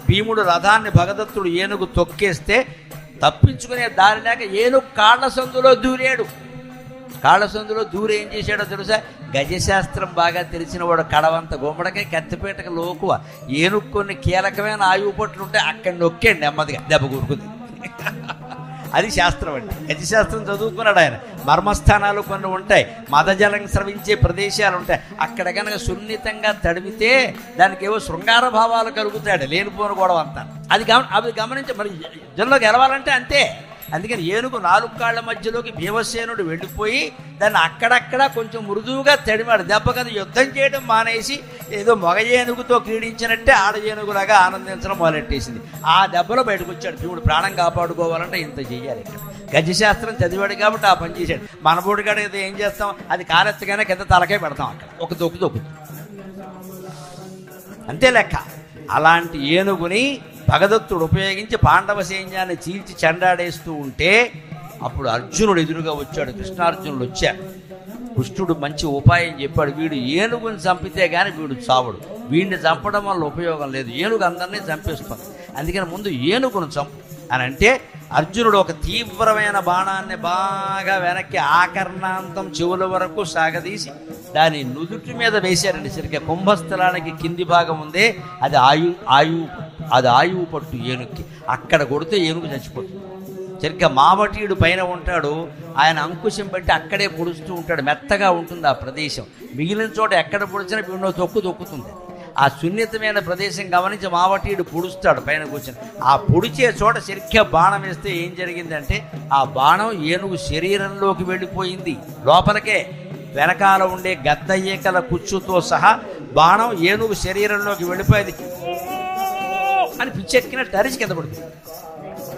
భీముడు రథాన్ని భగదత్తుడు ఏనుగు తొక్కేస్తే తప్పించుకునే దారి లేక ఏనుగు కాళ్ళ సందులో దూరాడు. కాళ్ళ సందులో దూరం ఏం చేశాడో తెలుసా? గజశాస్త్రం బాగా తెలిసిన వాడు కడవంత గుమ్మడికాయ కత్తిపేటకు లోకువ ఏనుగు కొన్ని కీలకమైన ఆయువు పట్లు ఉంటే అక్కడ నొక్కాడు నెమ్మదిగా, దెబ్బ కూరుకుంది. అది శాస్త్రం అండి. గజశాస్త్రం చదువుకున్నాడు ఆయన. మర్మస్థానాలు కొన్ని ఉంటాయి, మదజలం స్రవించే ప్రదేశాలు ఉంటాయి. అక్కడ కనుక సున్నితంగా తడిమితే దానికి ఏవో శృంగార భావాలు కలుగుతాడు, లేనిపోను గొడవ అంతా. అది గమనించి మరి జనంలో గెలవాలంటే అంతే. అందుకని ఏనుగు 4 కాళ్ల మధ్యలోకి భీమసేనుడు వెళ్ళిపోయి దాన్ని అక్కడక్కడ కొంచెం మృదువుగా తడిమాడు. దెబ్బ కదా యుద్ధం చేయడం మానేసి ఏదో మగ ఏనుగుతో క్రీడించినట్టే ఆడ ఏనుగులాగా ఆనందించడం మొదలెట్టేసింది. ఆ దెబ్బలో బయటకు వచ్చాడు భీముడు. ప్రాణం కాపాడుకోవాలంటే ఇంత చెయ్యాలి. ఇక్కడ గజశాస్త్రం చదివాడు కాబట్టి ఆ పని చేశాడు. మనబోడి కాడ ఏదో ఏం చేస్తాం, అది కాలెత్తగానే కింద తలకే పెడతాం, అక్కడ ఒక దొక్కు అంతే లెక్క. అలాంటి ఏనుగుని భగదత్తుడు ఉపయోగించి పాండవ సైన్యాన్ని చీల్చి చెండాడేస్తూ ఉంటే అప్పుడు అర్జునుడు ఎదురుగా వచ్చాడు. కృష్ణార్జునుడు వచ్చాడు. కృష్ణుడు మంచి ఉపాయం చెప్పాడు. వీడు ఏనుగుని చంపితే కానీ వీడు చావడు, వీడిని చంపడం వల్ల ఉపయోగం లేదు, ఏనుగు అందరినీ చంపేస్తుంది. అందుకని ముందు ఏనుగును చంపు అని అంటే అర్జునుడు ఒక తీవ్రమైన బాణాన్ని బాగా వెనక్కి ఆకర్ణాంతం చెవుల వరకు సాగదీసి దాని నుదుటి మీద వేశారండి. సరిగ్గా కుంభస్థలానికి కింది భాగం ఉందే అది ఆయువు పట్టు ఏనుగుకి. అక్కడ కొడితే ఏనుగు చచ్చిపోతుంది. సరిగ్గా మావటీయుడు పైన ఉంటాడు, ఆయన అంకుశం పెట్టి అక్కడే పొడుస్తూ ఉంటాడు. మెత్తగా ఉంటుంది ఆ ప్రదేశం. మిగిలిన చోట ఎక్కడ పొడిచినా వీడినో తొక్కుతుంది. ఆ సున్నితమైన ప్రదేశం గమనించి మావటీయుడు పొడుస్తాడు పైన కూర్చొని. ఆ పొడిచే చోట సరిగ్గా బాణం వేస్తే ఏం జరిగిందంటే ఆ బాణం ఏనుగు శరీరంలోకి వెళ్ళిపోయింది, లోపలికే. వెనకాల ఉండే గద్ద ఈకల కుచ్చుతో సహా బాణం ఏనుగు శరీరంలోకి వెళ్ళిపోయింది. అని పిచ్చెక్కినట్టు అరిచి కింద పడుతుంది.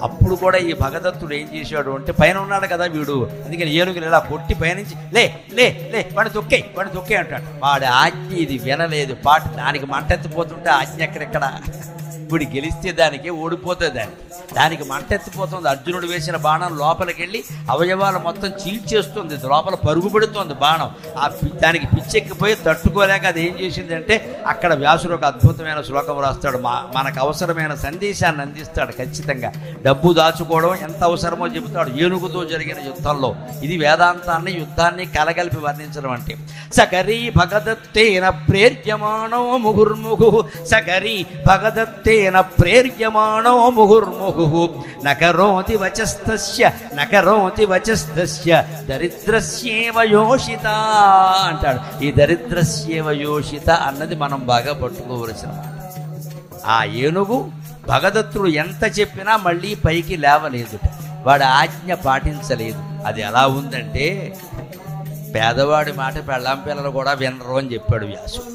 అప్పుడు కూడా ఈ భగదత్తుడు ఏం చేశాడు అంటే పైన ఉన్నాడు కదా వీడు, అందుకని ఏనుగులు ఇలా కొట్టి పైనుంచి లే లే లే వాడిని తొక్కే అంటాడు. వాడి ఆజ్ఞ ఇది వినలేదు. దానికి మంటెత్తిపోతుంటే ఆజ్ఞ ఎక్కడెక్కడ. ఇప్పుడు గెలిస్తే దానికి, ఓడిపోతే దానికి మంటెత్తిపోతుంది. అర్జునుడు వేసిన బాణం లోపలికి వెళ్ళి అవయవాలు మొత్తం చీల్చేస్తుంది, లోపల పరుగుపడుతోంది బాణం. దానికి పిచ్చెక్కిపోయి తట్టుకోలేక అది ఏం చేసిందంటే అక్కడ వ్యాసుడు ఒక అద్భుతమైన శ్లోకం రాస్తాడు. మనకు అవసరమైన సందేశాన్ని అందిస్తాడు. ఖచ్చితంగా డబ్బు దాచుకోవడం ఎంత అవసరమో చెబుతాడు ఏనుగుతో జరిగిన యుద్ధంలో. ఇది వేదాంతాన్ని యుద్ధాన్ని కలగలిపి వర్ణించడం అంటే. సగరీ భగదత్తేన ప్రేర్యమాణో ముహుర్ముహు, సగరీ భగదత్తేన ప్రేర్యమాణో ముహుర్ముహు, నకరోతి వచస్తస్య దరిద్రస్యేవ యోషిత అంటాడు. ఈ దరిద్రస్యేవ యోషిత అన్నది మనం బాగా పట్టుకోవలసిన. ఆ ఏనుగు భగదత్తుడు ఎంత చెప్పినా మళ్ళీ పైకి లేవలేదు, వాడి ఆజ్ఞ పాటించలేదు. అది ఎలా ఉందంటే పేదవాడి మాట పెళ్ళాం పిల్లలు కూడా వినరు అని చెప్పాడు వ్యాసుడు.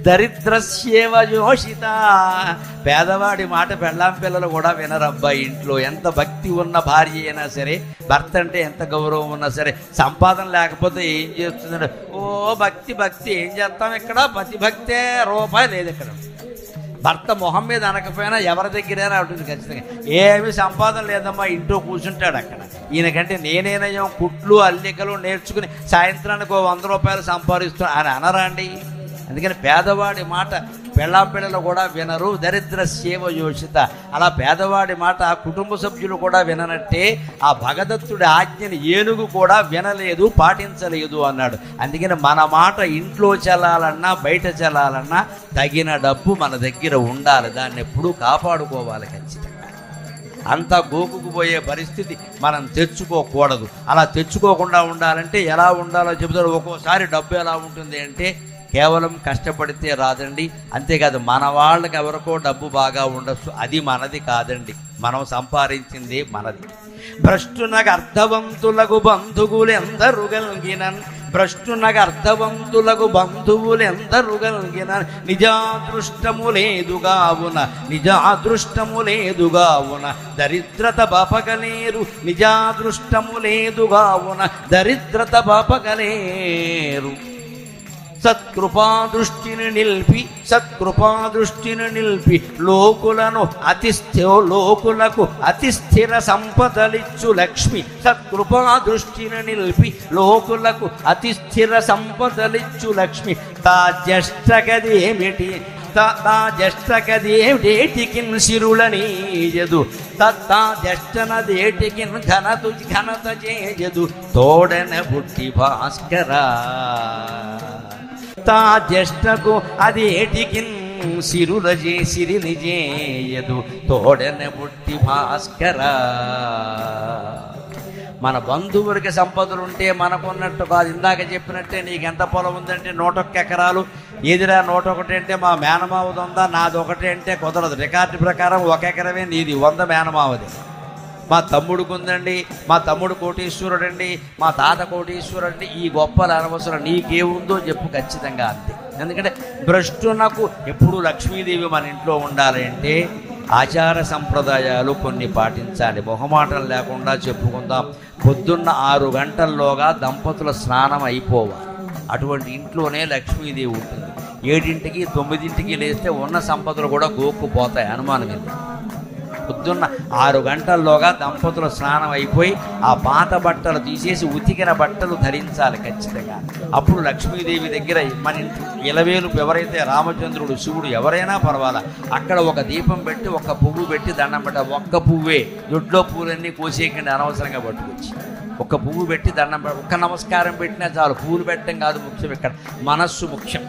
దరిద్రస్యేవ యోషిత, పేదవాడి మాట పెళ్ళాం పిల్లలు కూడా వినరబ్బా. ఇంట్లో ఎంత భక్తి ఉన్న భార్య అయినా సరే, భర్త అంటే ఎంత గౌరవం ఉన్నా సరే, సంపాదన లేకపోతే ఏం చేస్తుందంటే భక్తి ఏం చేస్తాం ఇక్కడ, పతి భక్తే రూపాయి లేదు ఇక్కడ. భర్త మొహం మీద అనకపోయినా ఎవరి దగ్గరైనా ఉంటుంది ఖచ్చితంగా. ఏమి సంపాదన లేదమ్మా, ఇంట్లో కూర్చుంటాడు అక్కడ. ఈయనకంటే నేనేనయం కుట్లు అల్లికలు నేర్చుకుని సాయంత్రానికి 100 రూపాయలు సంపాదిస్తున్నా అని అనరాండి. అందుకని పేదవాడి మాట పెళ్ళాం పిల్లలు కూడా వినరు. దరిద్రస్యేవ యోషిత. అలా పేదవాడి మాట కుటుంబ సభ్యులు కూడా విననట్టే ఆ భగదత్తుడి ఆజ్ఞని ఏనుగు కూడా వినలేదు, పాటించలేదు అన్నాడు. అందుకని మన మాట ఇంట్లో చెల్లాలన్నా బయట చెల్లాలన్నా తగిన డబ్బు మన దగ్గర ఉండాలి. దాన్ని ఎప్పుడూ కాపాడుకోవాలి ఖచ్చితంగా. అంతా గోకుకుపోయే పరిస్థితి మనం తెచ్చుకోకూడదు. అలా తెచ్చుకోకుండా ఉండాలంటే ఎలా ఉండాలో చెబుతాడు. ఒక్కోసారి డబ్బు ఎలా ఉంటుంది అంటే కేవలం కష్టపడితే రాదండి. అంతేకాదు మన వాళ్ళకి ఎవరికో డబ్బు బాగా ఉండొచ్చు, అది మనది కాదండి. మనం సంపాదించింది మనది. భ్రష్టునకు అర్థవంతులకు బంధువులెందరు గల్గినన్, భ్రష్టునకు అర్థవంతులకు బంధువులెందరు గల్గినన్, నిజాదృష్టము లేదుగావున దరిద్రత బాపగలేరు, నిజాదృష్టము లేదుగావున దరిద్రత బాపగలేరు. సత్కృపాదృష్టిని నిలిపి లోకులకు అతి స్థిర సంపదలిచ్చు లక్ష్మి. సత్కృపాదృష్టిని నిలిపి లోకులకు అతి స్థిర సంపదలిచ్చు లక్ష్మి. తా జ్యేష్ఠగదేమిటి తా జ్యేష్ఠకదేటికిన్ సిరులనీయదు తత్తా జ్యేష్ఠనదేటికిన్ ఘనత చేయదు తోడన బుట్టి భాస్కరా తా జ్యేష్ఠకు అదేటికిన్ సిరిని చేయదు తోడన బుట్టి భాస్కరా. మన బంధువులకి సంపదలుంటే మనకున్నట్టు కాదు. ఇందాక చెప్పినట్టే నీకు ఎంత పొలం ఉందంటే 101 ఎకరాలు, ఏదిరా 101 అంటే మా మేనమావది ఉందా, నాది 1 అంటే కుదరదు. రికార్డు ప్రకారం 1 ఎకరమే నీది, 100 మేనమావది. మా తమ్ముడికి ఉందండి, మా తమ్ముడు కోటీశ్వరుడు అండి, మా తాత కోటీశ్వరుడు అండి, ఈ గొప్పలు అనవసరం, నీకేముందో చెప్పు ఖచ్చితంగా అంతే. ఎందుకంటే భ్రష్టునకు ఎప్పుడు లక్ష్మీదేవి మన ఇంట్లో ఉండాలి అంటే ఆచార సంప్రదాయాలు కొన్ని పాటించాలి. మొహమాటం లేకుండా చెప్పుకుందాం. పొద్దున్న 6 గంటల్లోగా దంపతుల స్నానం అయిపోవాలి. అటువంటి ఇంట్లోనే లక్ష్మీదేవి ఉంటుంది. 7ంటికి 9ంటికి లేస్తే ఉన్న సంపదలు కూడా గోక్కుపోతాయి, అనుమానం లేదు. పొద్దున్న 6 గంటల్లోగా దంపతుల స్నానం అయిపోయి ఆ పాత బట్టలు తీసేసి ఉతికిన బట్టలు ధరించాలి ఖచ్చితంగా. అప్పుడు లక్ష్మీదేవి దగ్గర మన ఇలవేలుపు ఎవరైతే రామచంద్రుడు, శివుడు ఎవరైనా పర్వాలా, అక్కడ ఒక దీపం పెట్టి ఒక పువ్వు పెట్టి దండం పెట్ట. ఒక్క పువ్వే, దొడ్లో పువ్వులన్నీ కోసేయకండి అనవసరంగా పట్టుకొచ్చి. ఒక పువ్వు పెట్టి దండం పెట్ట, ఒక్క నమస్కారం పెట్టినా చాలు. పువ్వులు పెట్టడం కాదు ముఖ్యం, ఇక్కడ మనస్సు ముఖ్యం.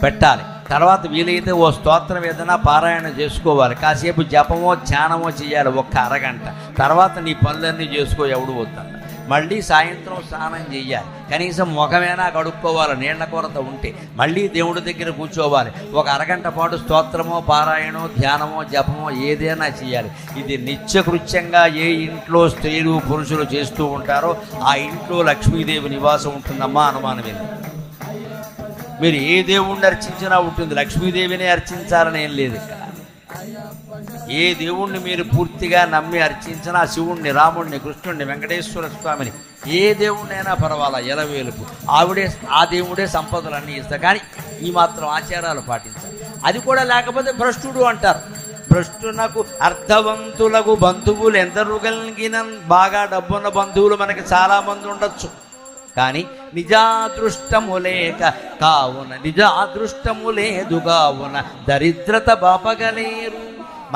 పెట్టాలి. తర్వాత వీలైతే ఓ స్తోత్రం ఏదైనా పారాయణ చేసుకోవాలి. కాసేపు జపమో ధ్యానమో చేయాలి 1 అరగంట. తర్వాత నీ పనులన్నీ చేసుకో, ఎవడు వద్దన్న. మళ్ళీ సాయంత్రం స్నానం చేయాలి. కనీసం ముఖమైనా కడుక్కోవాలి నీళ్ల కొరత ఉంటే. మళ్ళీ దేవుడి దగ్గర కూర్చోవాలి. 1 అరగంట పాటు స్తోత్రమో పారాయణో ధ్యానమో జపమో ఏదైనా చేయాలి. ఇది నిత్యకృత్యంగా ఏ ఇంట్లో స్త్రీలు పురుషులు చేస్తూ ఉంటారో ఆ ఇంట్లో లక్ష్మీదేవి నివాసం ఉంటుందమ్మా, అనుమానమేది. మీరు ఏ దేవుణ్ణి అర్చించినా ఉంటుంది, లక్ష్మీదేవిని అర్చించాలని ఏం లేదు ఇక్కడ. ఏ దేవుణ్ణి మీరు పూర్తిగా నమ్మి అర్చించినా, శివుణ్ణి, రాముణ్ణి, కృష్ణుణ్ణి, వెంకటేశ్వర స్వామిని, ఏ దేవుణ్ణైనా పర్వాలా, ఎలవేలుపు ఆ దేవుడే సంపదలన్నీ ఇస్తారు. కానీ ఈ మాత్రం ఆచారాలు పాటించాలి. అది కూడా లేకపోతే భ్రష్టుడు అంటారు. భ్రష్టునకు అర్థవంతులకు బంధువులు ఎందరు కలిగిన, బాగా డబ్బున్న బంధువులు మనకి చాలామంది ఉండొచ్చు. కానీ నిజాదృష్టము లేక కావున, నిజాదృష్టము లేదు కావున దరిద్రత బాపగలేరు.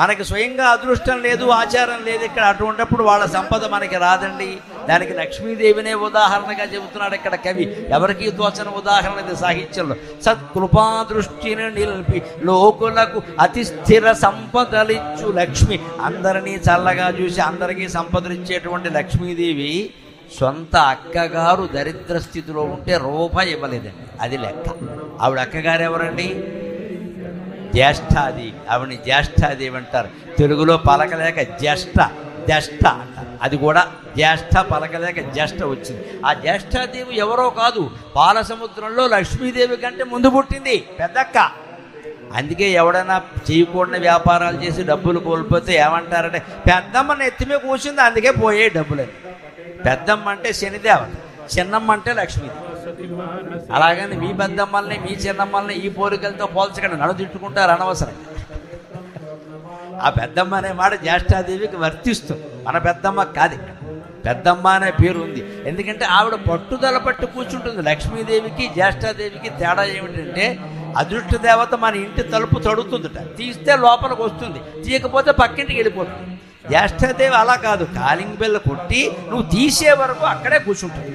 మనకి స్వయంగా అదృష్టం లేదు, ఆచారం లేదు ఇక్కడ. అటువంటిప్పుడు వాళ్ళ సంపద మనకి రాదండి. దానికి లక్ష్మీదేవినే ఉదాహరణగా చెబుతున్నాడు ఇక్కడ కవి. ఎవరికీ తోచని ఉదాహరణ ఇది సాహిత్యంలో. సత్కృపాదృష్టిని నిలిపి లోకులకు అతి స్థిర సంపదలిచ్చు లక్ష్మి. అందరినీ చల్లగా చూసి అందరికీ సంపదలిచ్చేటువంటి లక్ష్మీదేవి సొంత అక్కగారు దరిద్ర స్థితిలో ఉంటే రూపాయి ఇవ్వలేదండి. అది లెక్క. ఆవిడ అక్కగారు ఎవరండి? జ్యేష్ఠాదేవి. ఆవిడని జ్యేష్ఠాదేవి అంటారు. తెలుగులో పలకలేక జ్యేష్ఠ అంటారు. అది కూడా జ్యేష్ఠ పలకలేక జ్యేష్ఠ వచ్చింది. ఆ జ్యేష్ఠాదేవి ఎవరో కాదు, పాల సముద్రంలో లక్ష్మీదేవి కంటే ముందు పుట్టింది పెద్దక్క. అందుకే ఎవడైనా చేయకూడని వ్యాపారాలు చేసి డబ్బులు కోల్పోతే ఏమంటారంటే పెద్దమ్మని ఎత్తిమే కూర్చుంది, అందుకే పోయే డబ్బులని. పెద్దమ్మ అంటే శనిదేవత, చిన్నమ్మ అంటే లక్ష్మీదేవి. అలాగని మీ పెద్దమ్మల్ని మీ చిన్నమ్మల్ని ఈ పోలికలతో పోల్చకండి, నన్ను తిట్టుకుంటారు అనవసరం. ఆ పెద్దమ్మ అనే మాట జ్యేష్ఠాదేవికి వర్తిస్తుంది, మన పెద్దమ్మ కాదు. పెద్దమ్మ అనే పేరు ఉంది ఎందుకంటే ఆవిడ పట్టుదల పట్టు కూర్చుంటుంది. లక్ష్మీదేవికి జ్యేష్ఠాదేవికి తేడా ఏమిటంటే, అదృష్ట దేవత మన ఇంటి తలుపు తడుతుందట, తీస్తే లోపలికి వస్తుంది, తీయకపోతే పక్కింటికి వెళ్ళిపోతుంది. జ్యేష్ఠాదేవి అలా కాదు, కాలింగ్ బెల్ల కొట్టి నువ్వు తీసే వరకు అక్కడే కూర్చుంటుంది.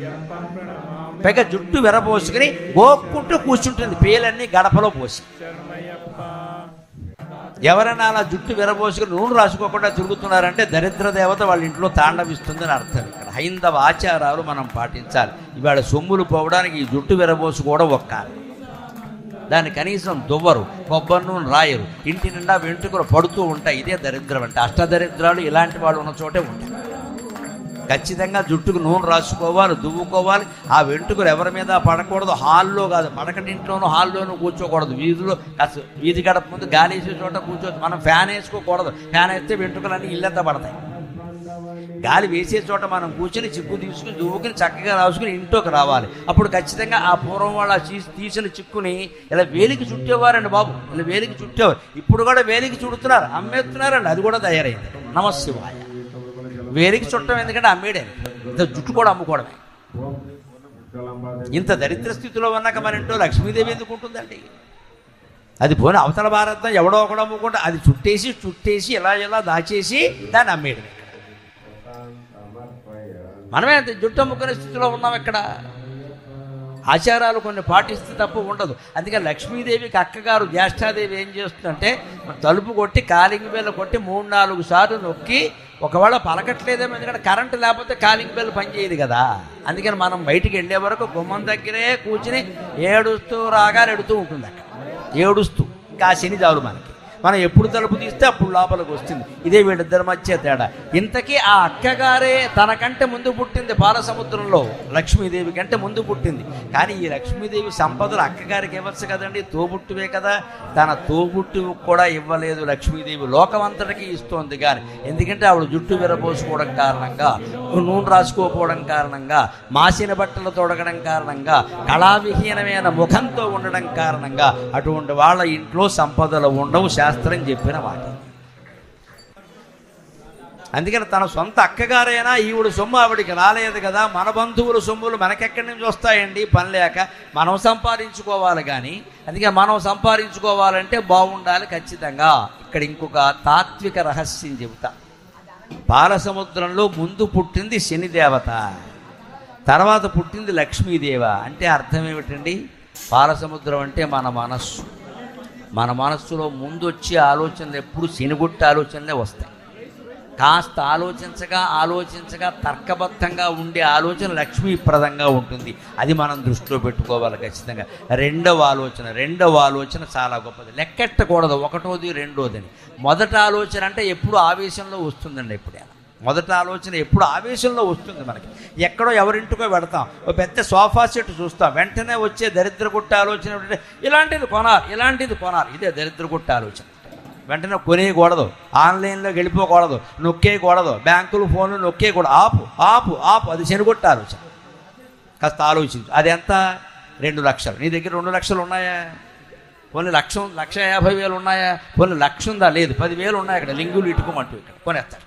పైగా జుట్టు విరబోసుకుని గోక్కుంటూ కూర్చుంటుంది, పేలన్నీ గడపలో పోసి. ఎవరైనా అలా జుట్టు విరబోసుకుని నూనె రాసుకోకుండా తిరుగుతున్నారంటే దరిద్ర దేవత వాళ్ళ ఇంట్లో తాండవిస్తుందని అర్థం. ఇక్కడ హైందవ ఆచారాలు మనం పాటించాలి. ఇవాళ సొమ్ములు పోవడానికి ఈ జుట్టు విరబోసుకోవడం ఒక్క దాన్ని కనీసం దువ్వరు, కొబ్బరి నూనె రాయరు, ఇంటి నిండా వెంట్రుకలు పడుతూ ఉంటాయి. ఇదే దరిద్రం అంటే. అష్టదరిద్రాలు ఇలాంటి వాళ్ళు ఉన్న చోటే ఉంటాయి. ఖచ్చితంగా జుట్టుకు నూనె రాసుకోవాలి, దువ్వుకోవాలి. ఆ వెంట్రుకలు ఎవరి మీద పడకూడదు. హాల్లో కాదు, పడకటింట్లోనూ హాల్లోనూ కూర్చోకూడదు. వీధిలో కాస్త వీధి గడప ముందు గాలి వేసే చోట కూర్చోవచ్చు. మనం ఫ్యాన్ వేసుకోకూడదు, ఫ్యాన్ వేస్తే వెంట్రుకలన్నీ ఇల్లంతా పడతాయి. గాలి వేసే చోట మనం కూర్చొని చిక్కు తీసుకుని దువ్వుకుని చక్కగా రాసుకుని ఇంట్లోకి రావాలి. అప్పుడు ఖచ్చితంగా ఆ పూర్వం వాళ్ళు తీసిన చిక్కుని ఇలా వేలికి చుట్టేవారండి బాబు, ఇలా వేలికి చుట్టేవారు. ఇప్పుడు కూడా వేలికి చుడుతున్నారు, అమ్మేస్తున్నారండి. అది కూడా తయారైంది. నమశివాయ. వేలికి చుట్టం ఎందుకంటే అమ్మేడే, ఇంత జుట్టు కూడా అమ్ముకోవడమే. ఇంత దరిద్ర స్థితిలో ఉన్నాక మన ఇంట్లో లక్ష్మీదేవి ఎందుకు ఉంటుందండి? అది పోనీ అవతల భారతం ఎవడో ఒకడో అమ్ముకుంటే అది చుట్టేసి ఇలా దాచేసి దాన్ని అమ్మేయడం. మనమే అంతే జుట్టు అమ్ముకునే స్థితిలో ఉన్నాం. ఇక్కడ ఆచారాలు కొన్ని పాటిస్తే తప్ప ఉండదు. అందుకని లక్ష్మీదేవికి అక్కగారు జ్యేష్ఠాదేవి ఏం చేస్తుందంటే తలుపు కొట్టి కాలింగ్ బెల్ కొట్టి 3-4 సార్లు నొక్కి, ఒకవేళ పలకట్లేదేమో, ఎందుకంటే కరెంటు లేకపోతే కాలింగ్ బెల్ పనిచేయదు కదా. అందుకని మనం బయటికి వెళ్ళే వరకు గుమ్మం దగ్గరే కూర్చుని ఏడుస్తూ రాగాలు ఎడుతూ ఉంటుంది. అక్కడ ఏడుస్తూ ఇంకా శని చాలు మనకి. మనం ఎప్పుడు తలుపు తీస్తే అప్పుడు లోపలికి వస్తుంది. ఇదే వీళ్ళిద్దరి మధ్య తేడా. ఇంతకీ ఆ అక్కగారే తనకంటే ముందు పుట్టింది పాలసముద్రంలో, లక్ష్మీదేవి కంటే ముందు పుట్టింది. కానీ ఈ లక్ష్మీదేవి సంపదలు అక్కగారికి ఇవ్వచ్చు కదండి, తోబుట్టువే కదా. తన తోబుట్టువు కూడా ఇవ్వలేదు లక్ష్మీదేవి, లోకమంతటికి ఇస్తోంది. కానీ ఎందుకంటే ఆవిడ జుట్టు విరబోసుకోవడం కారణంగా, నూనె రాసుకోకపోవడం కారణంగా, మాసిన బట్టలు తొడగడం కారణంగా, కళావిహీనమైన ముఖంతో ఉండడం కారణంగా అటువంటి వాళ్ళ ఇంట్లో సంపదలు ఉండవు, శాస్త్రం చెప్పిన మాట. అందుకని తన సొంత అక్కగారైనా ఈవిడ సొమ్ము ఆవిడికి రాలేదు కదా. మన బంధువుల సొమ్ములు మనకెక్కడి నుంచి వస్తాయండి, పని లేక మనం సంపాదించుకోవాలి. కానీ అందుకే మనం సంపాదించుకోవాలంటే బాగుండాలి ఖచ్చితంగా. ఇక్కడ ఇంకొక తాత్విక రహస్యం చెబుతా. పాలసముద్రంలో ముందు పుట్టింది శనిదేవత, తర్వాత పుట్టింది లక్ష్మీదేవ. అంటే అర్థం ఏమిటండి? పాలసముద్రం అంటే మన మనస్సు. మన మనస్సులో ముందు వచ్చే ఆలోచనలు ఎప్పుడు శనిగుట్ట ఆలోచనలే వస్తాయి. కాస్త ఆలోచించగా తర్కబద్ధంగా ఉండే ఆలోచన లక్ష్మీప్రదంగా ఉంటుంది. అది మనం దృష్టిలో పెట్టుకోవాలి ఖచ్చితంగా. రెండవ ఆలోచన చాలా గొప్పది, లెక్కెట్టకూడదు ఒకటోది రెండోదని. మొదటి ఆలోచన అంటే ఎప్పుడు ఆవేశంలో వస్తుందండి. ఎప్పుడే మొదటి ఆలోచన ఎప్పుడు ఆవేశంలో వస్తుంది మనకి. ఎక్కడో ఎవరింటికో పెడతాం, ఒక పెద్ద సోఫా సెట్ చూస్తాం, వెంటనే వచ్చే దరిద్రగుట్ట ఆలోచన ఏంటంటే ఇలాంటిది కొనాలి. ఇదే దరిద్రగుట్ట ఆలోచన. వెంటనే కొనేయకూడదు, ఆన్లైన్లోకి వెళ్ళిపోకూడదు, నొక్కేయకూడదు, బ్యాంకులు ఫోన్లు నొక్కేయకూడదు. ఆపు. అది శనిగుట్ట ఆలోచన. కాస్త ఆలోచించు. అది ఎంత? 2 లక్షలు. నీ దగ్గర 2 లక్షలు ఉన్నాయా? పోనీ 1,50,000 ఉన్నాయా? పోనీ 1,00,000 ఉందా? లేదు. 10,000 ఉన్నాయి. అక్కడ లింగులు ఇటుకోమంటూ ఇక్కడ కొనేస్తాడు.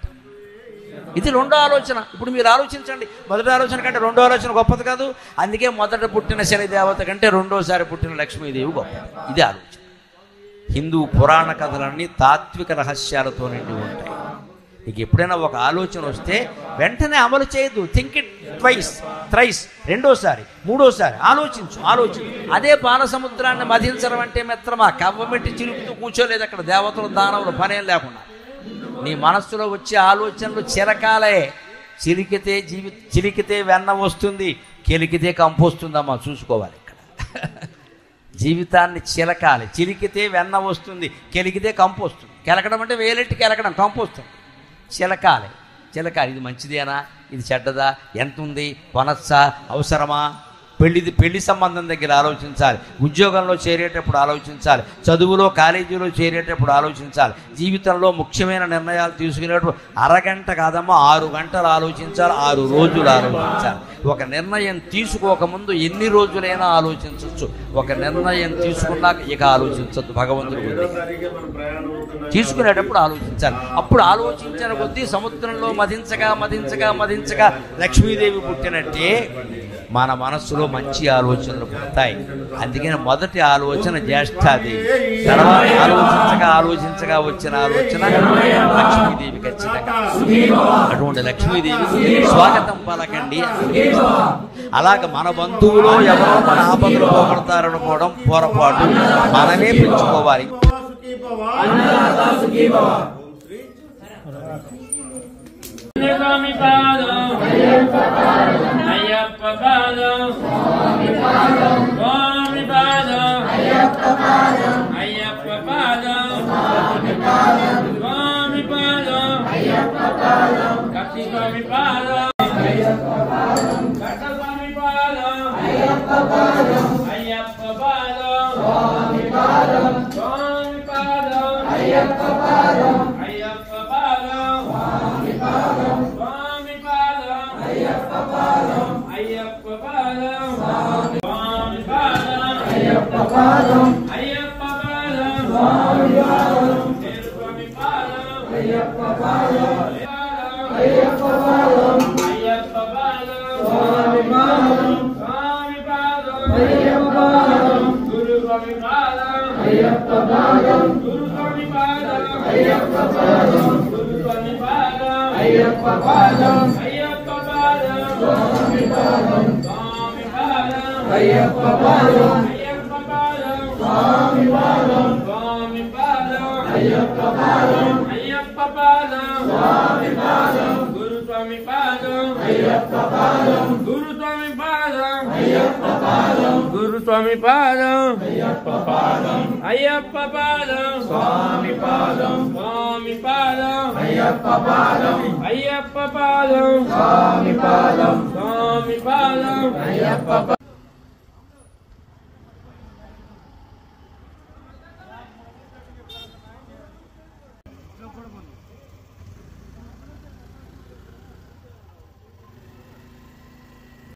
ఇది రెండో ఆలోచన. ఇప్పుడు మీరు ఆలోచించండి, మొదటి ఆలోచన కంటే రెండో ఆలోచన గొప్పది కాదు. అందుకే మొదట పుట్టిన శని దేవత కంటే రెండోసారి పుట్టిన లక్ష్మీదేవి గొప్పది. ఇదే ఆలోచన. హిందూ పురాణ కథలన్నీ తాత్విక రహస్యాలతో నిండి ఉంటాయి. నీకు ఎప్పుడైనా ఒక ఆలోచన వస్తే వెంటనే అమలు చేయదు. థింక్ ఇట్ ట్వైస్, థ్రైస్, రెండోసారి, మూడోసారి ఆలోచించు. అదే పాలసముద్రాన్ని మధించడం అంటే మిత్రమా, కవ్వమెట్టి చిలుపుతూ కూర్చోలేదు అక్కడ దేవతలు దానవులు పనేం లేకుండా. నీ మనస్సులో వచ్చే ఆలోచనలు చిరకాలే. చిలికితే వెన్న వస్తుంది, కెలికితే కంపు వస్తుందమ్మా, చూసుకోవాలి ఇక్కడ. జీవితాన్ని చిలకాలి. చిలికితే వెన్న వస్తుంది, కెలికితే కంపు వస్తుంది. కెలకడం అంటే వేలెట్టి కెలకడం, కంపు వస్తుంది. చిలకాలి. ఇది మంచిదేనా, ఇది చెడ్డదా, ఎంత ఉంది, కొనచ్చా, అవసరమా? పెళ్లి సంబంధం దగ్గర ఆలోచించాలి, ఉద్యోగంలో చేరేటప్పుడు ఆలోచించాలి, చదువులో కాలేజీలో చేరేటప్పుడు ఆలోచించాలి, జీవితంలో ముఖ్యమైన నిర్ణయాలు తీసుకునేటప్పుడు అరగంట కాదమ్మా 6 గంటలు ఆలోచించాలి, 6 రోజులు ఆలోచించాలి. ఒక నిర్ణయం తీసుకోకముందు ఎన్ని రోజులైనా ఆలోచించవచ్చు, ఒక నిర్ణయం తీసుకున్నాక ఇక ఆలోచించద్దు. భగవంతుడు తీసుకునేటప్పుడు ఆలోచించాలి. అప్పుడు ఆలోచించిన కొద్దీ సముద్రంలో మదించగా లక్ష్మీదేవి పుట్టినట్టే మన మనస్సులో మంచి ఆలోచనలు పుడతాయి. అందుకని మొదటి ఆలోచన జ్యేష్ఠాదేవి, తర్వాత ఆలోచించగా వచ్చిన ఆలోచన లక్ష్మీదేవి. ఖచ్చితంగా అటువంటి లక్ష్మీదేవికి స్వాగతం పలకండి. అలాగ మన బంధువులో ఎవరో మన ఆపదలు పోగొడతారనుకోవడం పొరపాటు. మనమే పెంచుకోవాలి. స్వామి పాదం అయ్యప్ప పాదం, స్వామి పాదం అయ్యప్ప పాదం, స్వామి పాదం కక్షి స్వామి పాదం, కట్ట స్వామి పాదం అయ్యప్ప పాదం, స్వామి పాదం అయ్యప్ప పాదం, అయ్యప్ప పాదం స్వామి పాదం, స్వామి పాదం అయ్యప్ప పాదం, అయ్యప్ప పాదం స్వామి పాదం, అయ్యప్ప పాదం, అయ్యప్ప పాదం స్వామి పాదం, స్వామి పాదం అయ్యప్ప పాదం, అయ్యప్ప పాదం, అయ్యప్ప పాదం స్వామి పాదం, స్వామి పాదం అయ్యప్ప పాదం, గురు స్వామి పాదం గురుస్వామి పాదం అయ్యప్ప పాదం గురుస్వామి పాదం అయ్యప్ప పాదం అయ్యప్ప పాదం స్వామి పాదం స్వామి పాదం అయ్యప్ప పాదం అయ్యప్ప పాదం స్వామి పాదం స్వామి పాదం అయ్యప్ప పాదం అయ్యప్ప పాదం స్వామి పాదం గురుస్వామి పాదం అయ్యప్ప పాదం గురుస్వామి పాదం అయ్యప్ప పాదం గురుస్వామి పాదం అయ్యప్ప పాదం అయ్యప్ప పాదం స్వామి పాదం స్వామి పాదం అయ్యప్ప పాదం అయ్యప్ప పాదం స్వామి పాదం స్వామి పాదం అయ్యప్ప